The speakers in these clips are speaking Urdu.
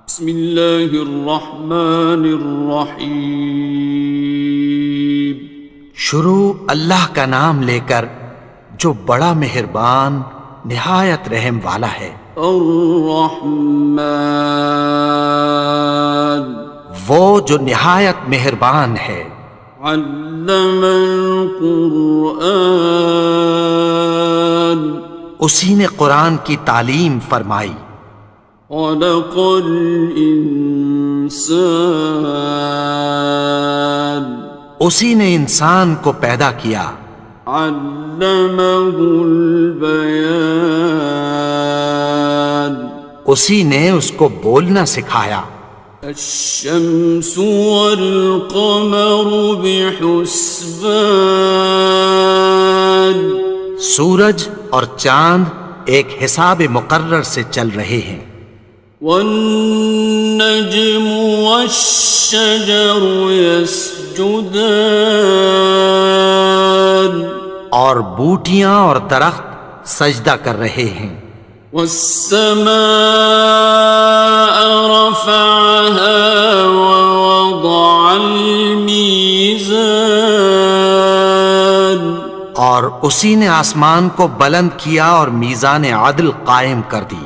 بسم اللہ الرحمن الرحیم۔ شروع اللہ کا نام لے کر جو بڑا مہربان نہایت رحم والا ہے۔ الرحمن، وہ جو نہایت مہربان ہے۔ علم القرآن، اسی نے قرآن کی تعلیم فرمائی۔ خلق الانسان، اسی نے انسان کو پیدا کیا۔ علمہ البیان، اسی نے اس کو بولنا سکھایا۔ الشمس والقمر بحسبان، سورج اور چاند ایک حساب مقرر سے چل رہے ہیں۔ والنجم والشجر يسجدان، اور بوٹیاں اور درخت سجدہ کر رہے ہیں۔ والسماء رفعها ووضع الميزان، اور اسی نے آسمان کو بلند کیا اور میزان عدل قائم کر دی۔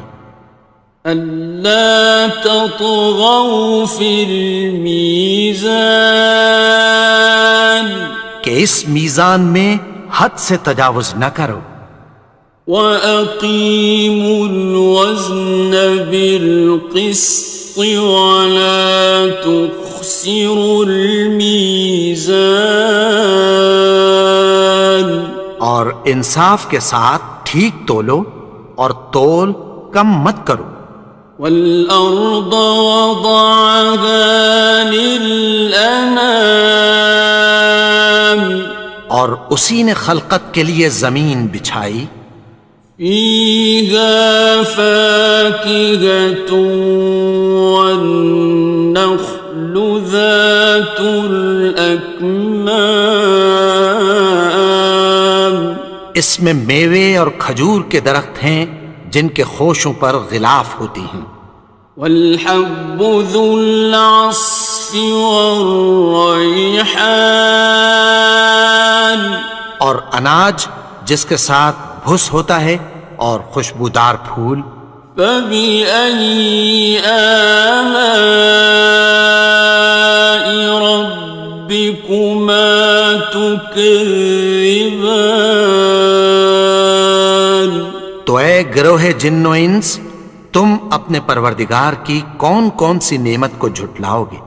ألا تطغوا في الميزان، کہ اس میزان میں حد سے تجاوز نہ کرو۔ وَأَقِيمُوا الْوَزْنَ بِالْقِسْطِ وَلَا تُخْسِرُوا الْمِيزَانَ، اور انصاف کے ساتھ ٹھیک تولو اور تول کم مت کرو۔ وَالْأَرْضَ وَضَعَهَا لِلْأَنَامِ، اور اسی نے خلقت کے لیے زمین بچھائی۔ فِيهَا فَاكِهَةٌ وَالنَّخْلُ ذَاتُ الْأَكْمَامِ، اس میں میوے اور کھجور کے درخت ہیں جن کے خوشوں پر غلاف ہوتی ہیں۔ وَالْحَبُّ ذُو الْعَصْفِ وَالرَّيْحَانِ، اور اناج جس کے ساتھ بھس ہوتا ہے اور خوشبودار پھول۔ فَبِأَيِّ آلَاءِ رَبِّكُمَا تُكَذِّبَانِ، تو اے گروہ جن و انس، تم اپنے پروردگار کی کون کون سی نعمت کو جھٹلاؤ گے؟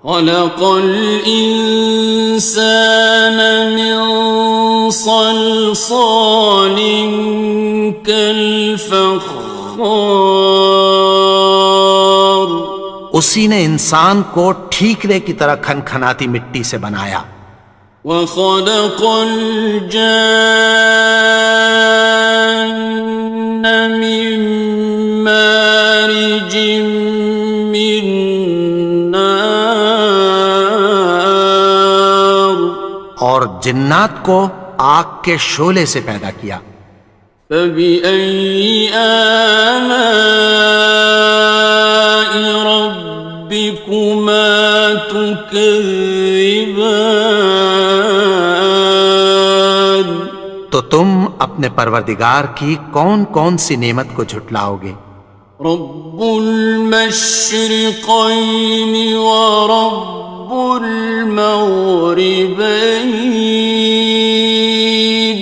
خَلَقَ الْإِنسَانَ مِنْ صَلْصَالٍ كَالْفَخَّارِ، اسی نے انسان کو ٹھیکرے کی طرح کھنکھناتی مٹی سے بنایا۔ وَخَلَقَ الْجَانَّ مِن مَّارِجٍ مِّن نَّارٍ، اور جنات کو آگ کے شعلے سے پیدا کیا۔ فَبِأَيِّ آلَاءِ رَبِّكُمَا تُكَذِّبَانِ، تو تم اپنے پروردگار کی کون کون سی نعمت کو جھٹلاؤ گے؟ رب المشرقین ورب المغربین،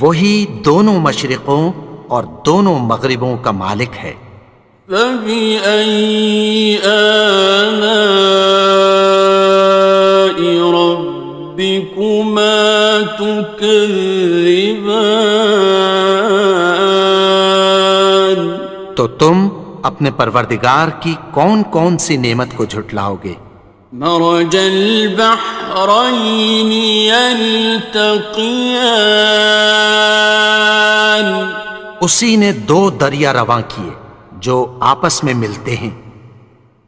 وہی دونوں مشرقوں اور دونوں مغربوں کا مالک ہے۔ فَبِأَيِّ آلَاءِ رَبِّكُمَا تُكَذِّبَانِ، تو تم اپنے پروردگار کی کون کون سی نعمت کو جھٹلاؤ گے؟ مرج البحرین یلتقیان، اسی نے دو دریا رواں کیے جو آپس میں ملتے ہیں۔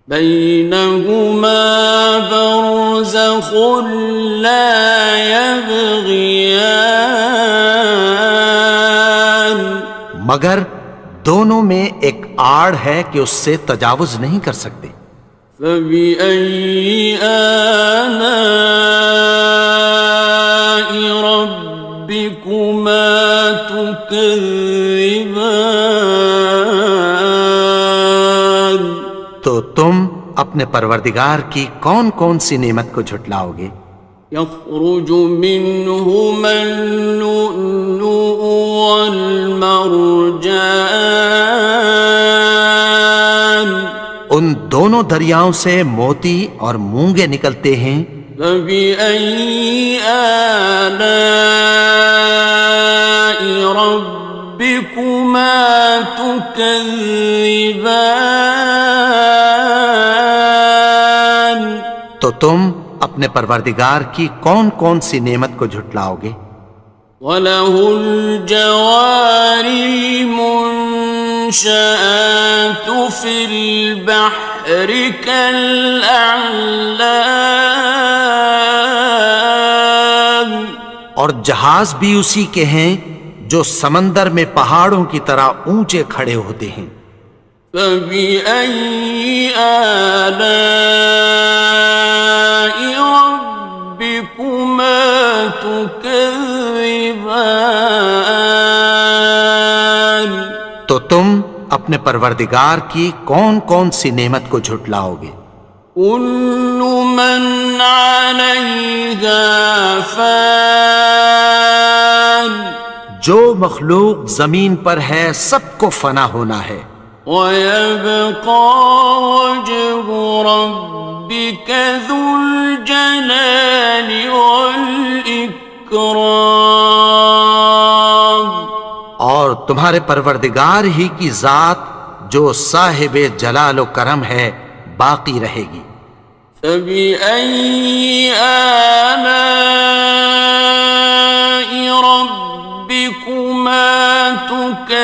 بینہما برزخ لا یبغیان، مگر دونوں میں ایک آڑ ہے کہ اس سے تجاوز نہیں کر سکتے۔ فبأي آلاء ربكما تكذبان؟ تو تم اپنے پروردگار کی کون کون سی نعمت کو جھٹلاؤ گے؟ يخرج منهما اللؤلؤ والمرجان، ان دونوں دریاؤں سے موتی اور مونگے نکلتے ہیں۔ فبأي آلاء ربكما تكذبان؟ تو تم اپنے پروردگار کی کون کون سی نعمت کو جھٹلاؤ گے؟ وَلَهُ الْجَوَارِ الْمُنشَآتُ فِي الْبَحْرِ كَالْأَعْلَامِ، اور جہاز بھی اسی کے ہیں جو سمندر میں پہاڑوں کی طرح اونچے کھڑے ہوتے ہیں۔ فَبِأَيِّ آلَاءِ رَبِّكُمَا تُكَذِّبَانِ؟ تو تم اپنے پروردگار کی کون کون سی نعمت کو جھٹلاؤ گے؟ كُلُّ مَنْ عَلَيْهَا فَانٍ، جو مخلوق زمین پر ہے سب کو فنا ہونا ہے۔ وَيَبْقَى وَجْهُ رَبِّكَ ذُو الْجَلَالِ وَالْإِكْرَامِ، اور تمہارے پروردگار ہی کی ذات جو صاحب جلال و کرم ہے باقی رہے گی۔ فَبِأَيِّ آلَاءِ رَبِّكُمَا تُكَذِّبَانِ؟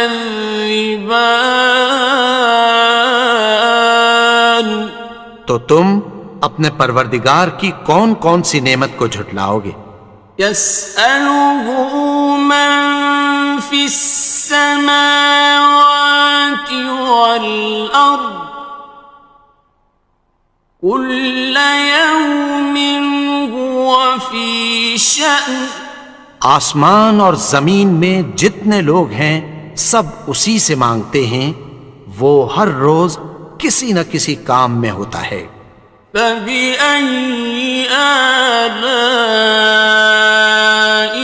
تو تم اپنے پروردگار کی کون کون سی نعمت کو جھٹلاؤ گے؟ يَسْأَلُهُ مَن فِي السَّمَاوَاتِ وَالْأَرْضِ كُلَّ يَوْمٍ هُوَ فِي شَأْنٍ، آسمان اور زمین میں جتنے لوگ ہیں سب اسی سے مانگتے ہیں، وہ ہر روز کسی نہ کسی کام میں ہوتا ہے۔ فَبِأَيِّ آلَاءِ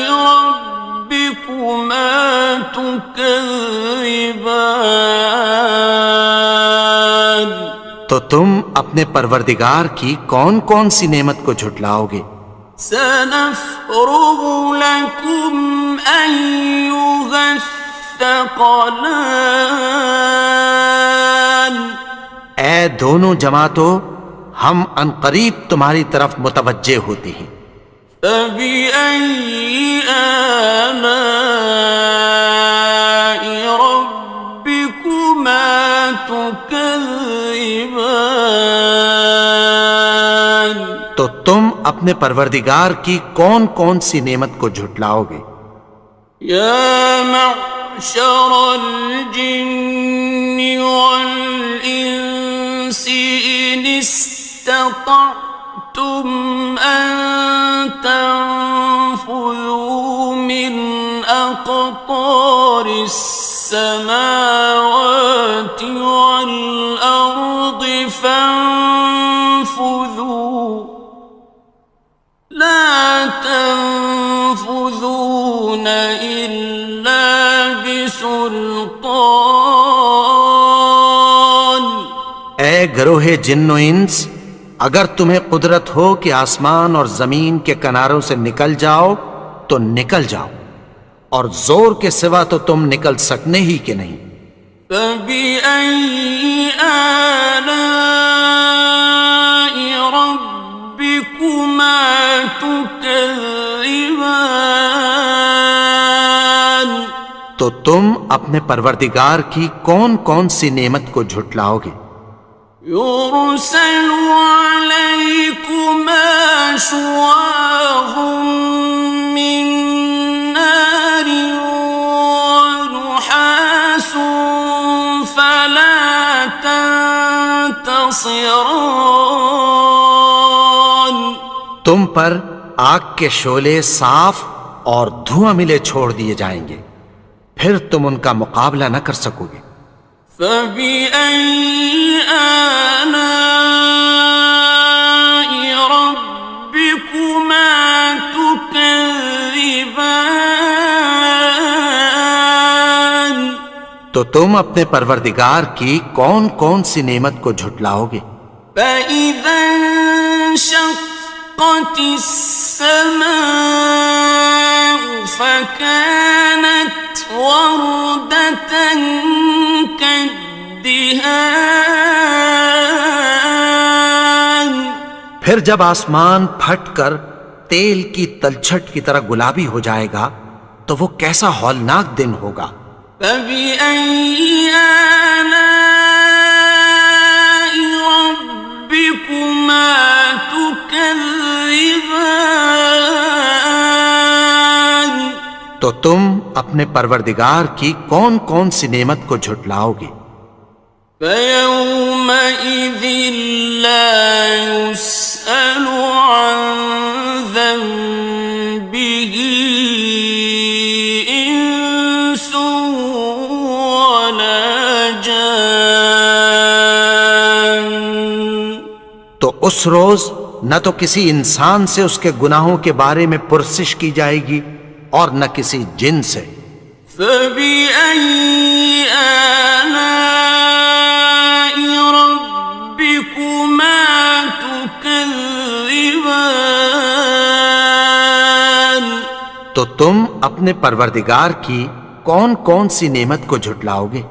رَبِّكُمَا تُكَذِّبَانِ؟ تو تم اپنے پروردگار کی کون کون سی نعمت کو جھٹلاؤ گے؟ سَنَفْرُغُ لَكُمْ أَيُّهَ الثَّقَلَانِ، اے دونوں جماعتوں، ہم عنقریب تمہاری طرف متوجہ ہوتے ہیں۔ فَبِأَيِّ آلَاءِ رَبِّكُمَا تُكَذِّبَانِ؟ تو تم اپنے پروردگار کی کون کون سی نعمت کو جھٹلاؤ گے؟ يَا مَعْشَرَ الْجِنِّ وَالْإِنسِ إِنِ اسْتَطَعْتُمْ أَن تَنفُذُوا مِنْ أَقْطَارِ السَّمَاوَاتِ وَالْأَرْضِ فَانفُذُوا لَا تَنفُذُونَ إِلَّا بِسُلْطَانٍ۔ اے گروہ جن و انس، اگر تمہیں قدرت ہو کہ آسمان اور زمین کے کناروں سے نکل جاؤ تو نکل جاؤ، اور زور کے سوا تو تم نکل سکنے ہی کہ نہیں۔ فَبِأَيِّ آلَاءِ رَبِّكُمَا تُكَذِّبَانِ؟ تو تم اپنے پروردگار کی کون کون سی نعمت کو جھٹلاؤ گے؟ يُرْسَلُ عَلَيْكُمَا شُوَاظٌ مِّن نَّارٍ وَنُحَاسٌ فلا تنتصران تم پر آگ کے شعلے صاف اور دھواں ملے چھوڑ دیے جائیں گے، پھر تم ان کا مقابلہ نہ کر سکو گے۔ فبأي آلاء ربكما تكذبان تو تم اپنے پروردگار کی کون کون سی نعمت کو جھٹلاؤ گے؟ فإذا انشقت السماء فكانت وردة كالدهان پھر جب آسمان پھٹ کر تیل کی تلچھٹ کی طرح گلابی ہو جائے گا تو وہ کیسا ہولناک دن ہوگا۔ فبأي آلاء ربكما تكذبان تو تم اپنے پروردگار کی کون کون سی نعمت کو جھٹلاؤ گے؟ فيومئذ لا يسأل عن ذنبه إنس ولا جان تو اس روز نہ تو کسی انسان سے اس کے گناہوں کے بارے میں پرسش کی جائے گی اور نہ کسی جن سے۔ فبأي آلاء ربكما تكذبان تو تم اپنے پروردگار کی کون کون سی نعمت کو جھٹلاؤ گے؟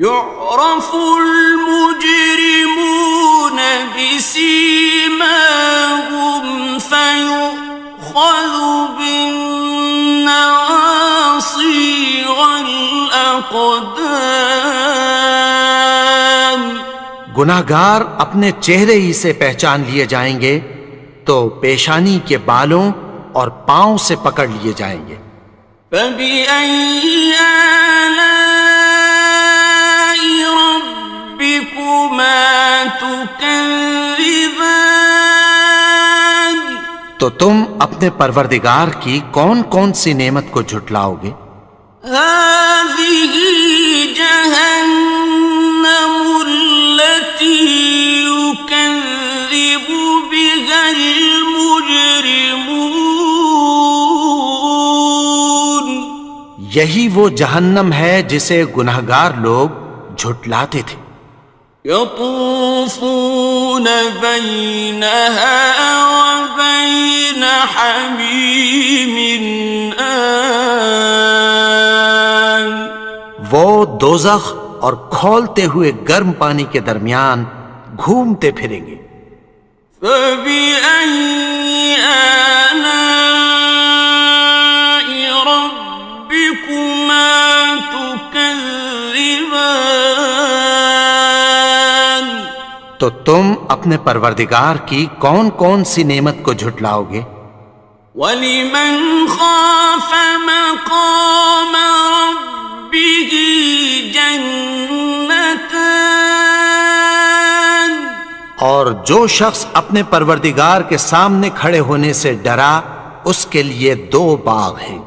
يعرف المجرمون بسيماهم فيؤخذ بالنواصي والأقدام گناہگار اپنے چہرے ہی سے پہچان لیے جائیں گے تو پیشانی کے بالوں اور پاؤں سے پکڑ لیے جائیں گے۔ فبأي آلاء ربكما تكذبان تو تم اپنے پروردگار کی کون کون سی نعمت کو جھٹلاؤ گے؟ هذه جهنم التي يكذب بها المجرمون یہی وہ جہنم ہے جسے گناہگار لوگ جھٹلاتے تھے۔ يطوفون بينها وبين حميم آن وہ دوزخ اور کھولتے ہوئے گرم پانی کے درمیان گھومتے پھریں گے۔ فبأي آلاء ربكما تكذبان تو تم اپنے پروردگار کی کون کون سی نعمت کو جھٹلاؤ گے؟ وَلِمَنْ خَافَ مَقَامَ رَبِّهِ جَنَّتَانِ اور جو شخص اپنے پروردگار کے سامنے کھڑے ہونے سے ڈرا اس کے لیے دو باغ ہیں۔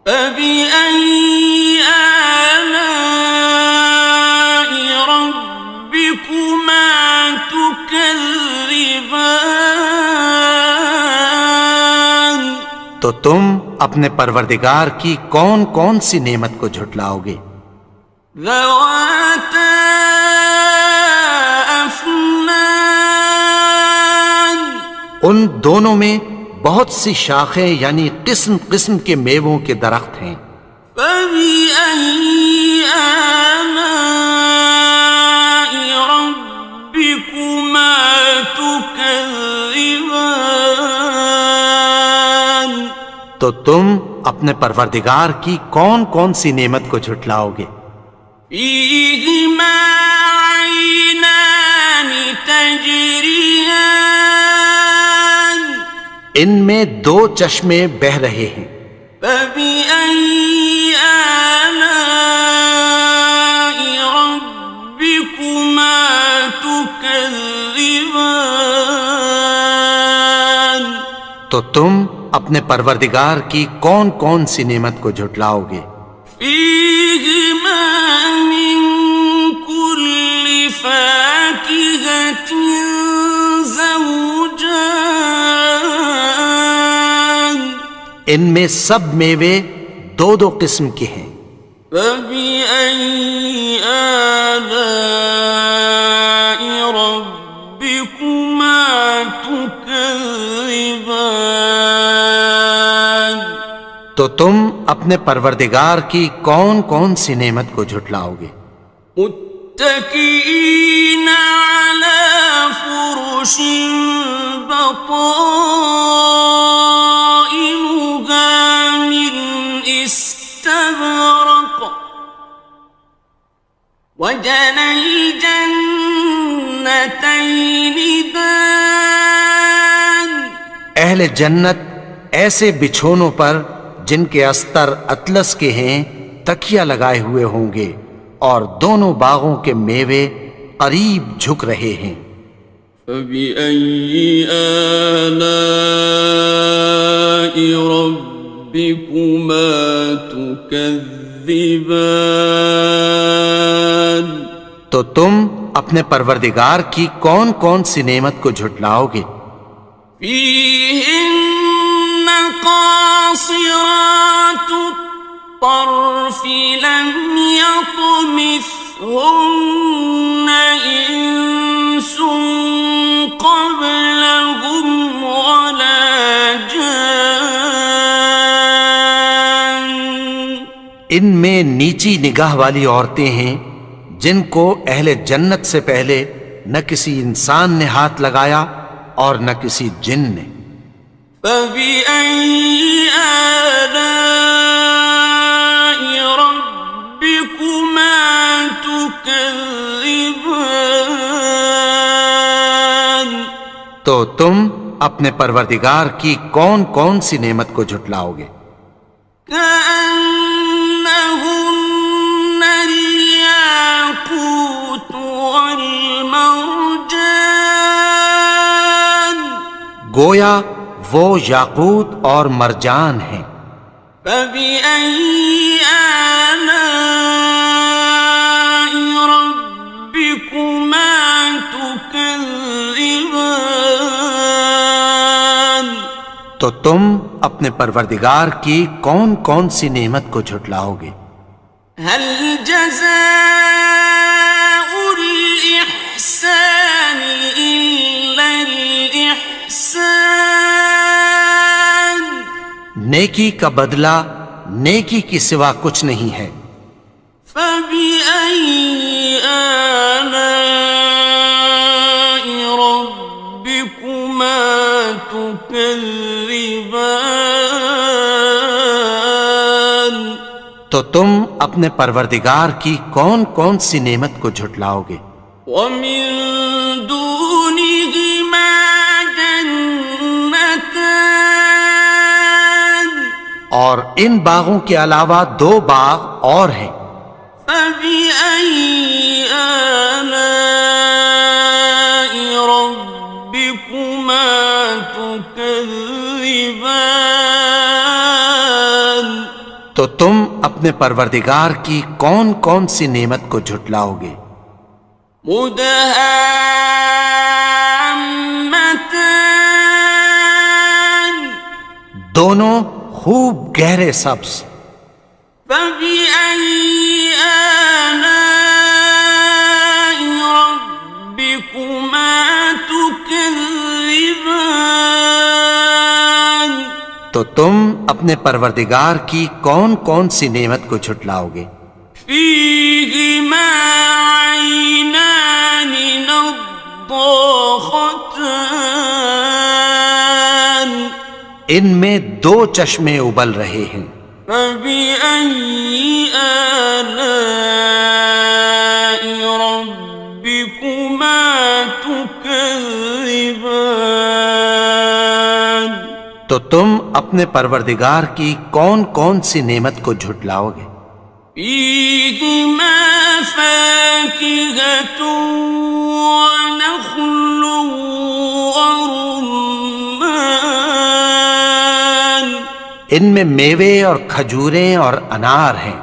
فَبِأَيِّ آلَاءِ رَبِّكُمَا تُكَذِّبَانِ تو تم اپنے پروردگار کی کون کون سی نعمت کو جھٹلاؤ گے؟ ذَوَاتَا أَفْنَانٍ ان دونوں میں بہت سی شاخیں یعنی قسم قسم کے میووں کے درخت ہیں۔ فَبِأَيِّ آلَاءِ رَبِّكُمَا تُكَذِّبَانِ تو تم اپنے پروردگار کی کون کون سی نعمت کو جھٹلاؤ گے؟ فِيهِمَا عَيْنَانِ تَجْرِيَانِ ان میں دو چشمے بہہ رہے ہیں۔ فَبِأَيِّ آلَاءِ رَبِّكُمَا تو تم اپنے پروردگار کی کون کون سی نعمت کو جھٹلاؤ گے؟ فيهما من كل فاكهة زوجان ان میں سب میوے دو دو قسم کے ہیں۔ فبأي آلاء ربكما تكذبان تو تم اپنے پروردگار کی کون کون سی نعمت کو جھٹلاؤ گے؟ متكئين على فرش بطائنها من استبرق وجنى الجنتين دان اہل جنت ایسے بچھونوں پر جن کے استر اطلس کے ہیں تکیہ لگائے ہوئے ہوں گے، اور دونوں باغوں کے میوے قریب جھک رہے ہیں۔ فبأي آلاء ربكما تكذبان تو تم اپنے پروردگار کی کون کون سی نعمت کو جھٹلاؤ گے؟ فيهن قاصرات الطرف لم يطمثهن إنس قبلهم ولا جان ان میں نیچی نگاہ والی عورتیں ہیں جن کو اہل جنت سے پہلے نہ کسی انسان نے ہاتھ لگایا اور نہ کسی جن نے۔ فبأي آلاء ربكما تكذبان تو تم اپنے پروردگار کی کون کون سی نعمت کو جھٹلاؤ گے؟ كأنهن الياقوت والمرجان گویا وہ یاقوت اور مرجان ہیں۔ فبأي آلاء ربكما تكذبان تو تم اپنے پروردگار کی کون کون سی نعمت کو جھٹلاؤ گے؟ هل جزاء الإحسان إلا الإحسان نیکی کا بدلہ نیکی کی سوا کچھ نہیں ہے۔ فبأي آلاء ربكما تكذبان تو تم اپنے پروردگار کی کون کون سی نعمت کو جھٹلاؤ گے؟ ومن دونهما جنتان اور ان باغوں کے علاوہ دو باغ اور ہیں۔ فبأي آلاء ربكما تكذبان تو تم اپنے پروردگار کی کون کون سی نعمت کو جھٹلاؤ گے؟ مدهامتان دونوں خوب گہرے سبز۔ فبأي آلاء ربكما تكذبان تو تم اپنے پروردگار کی کون کون سی نعمت کو جھٹلاؤ گے؟ فيهما عينان نضاختان ان میں دو چشمے ابل رہے ہیں۔ فبأي آلاء ربكما تكذبان تو تم اپنے پروردگار کی کون کون سی نعمت کو جھٹلاؤ گے؟ فيهما فاكهة ونخل ورمان ان میں میوے اور کھجوریں اور انار ہیں۔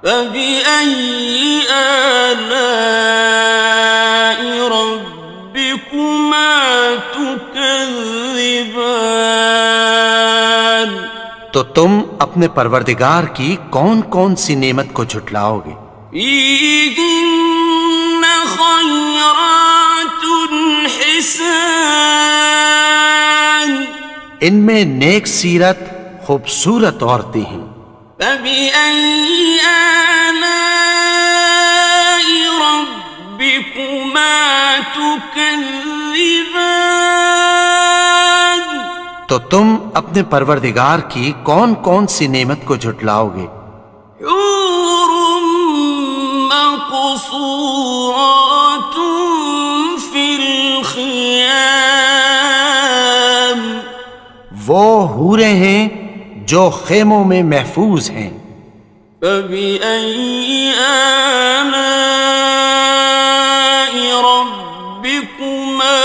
فبأي آلاء ربكما تكذبان؟ تو تم اپنے پروردگار کی کون کون سی نعمت کو جھٹلاؤ گے؟ فيهن خيرات حسان، ان میں نیک سیرت خوبصورت عورتیں ہیں۔ فبأي آلاء ربكما تكذبان؟ تو تم اپنے پروردگار کی کون کون سی نعمت کو جھٹلاؤ گے؟ حور مقصورات في الخيام، وہ حوریں ہیں جو خیموں میں محفوظ ہیں۔ فبأي آلاء ربكما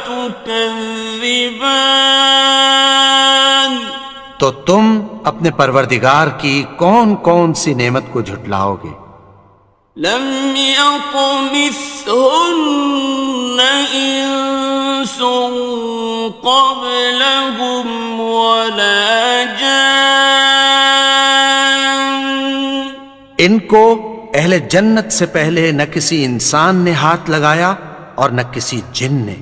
تكذبان؟ تو تم اپنے پروردگار کی کون کون سی نعمت کو جھٹلاؤ گے؟ لم يطمثهن إنس قبلهم ولا جان، ان کو اہل جنت سے پہلے نہ کسی انسان نے ہاتھ لگایا اور نہ کسی جن نے۔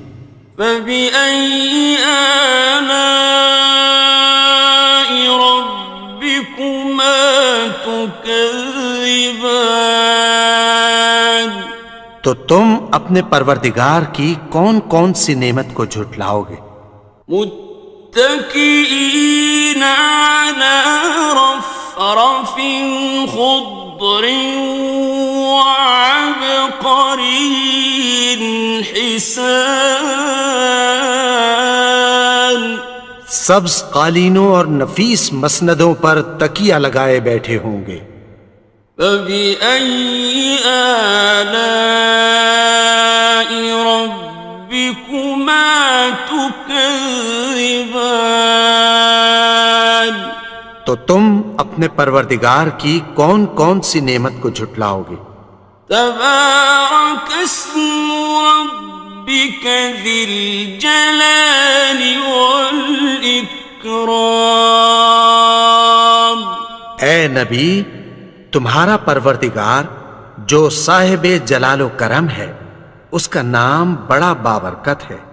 فبأي آلاء ربكما تكذبان؟ تو تم اپنے پروردگار کی کون کون سی نعمت کو جھٹلاؤ گے؟ متكئين على رفرف خضر وعبقري حسان، سبز قالینوں اور نفیس مسندوں پر تکیہ لگائے بیٹھے ہوں گے۔ فبأي آلاء ربكما تكذبان؟ تو تم اپنے پروردگار کی کون کون سی نعمت کو جھٹلاؤ گے؟ تبارك اسم ربك ذي الجلال والإكرام۔ اے نبی، تمہارا پروردگار جو صاحب جلال و کرم ہے، اس کا نام بڑا بابرکت ہے۔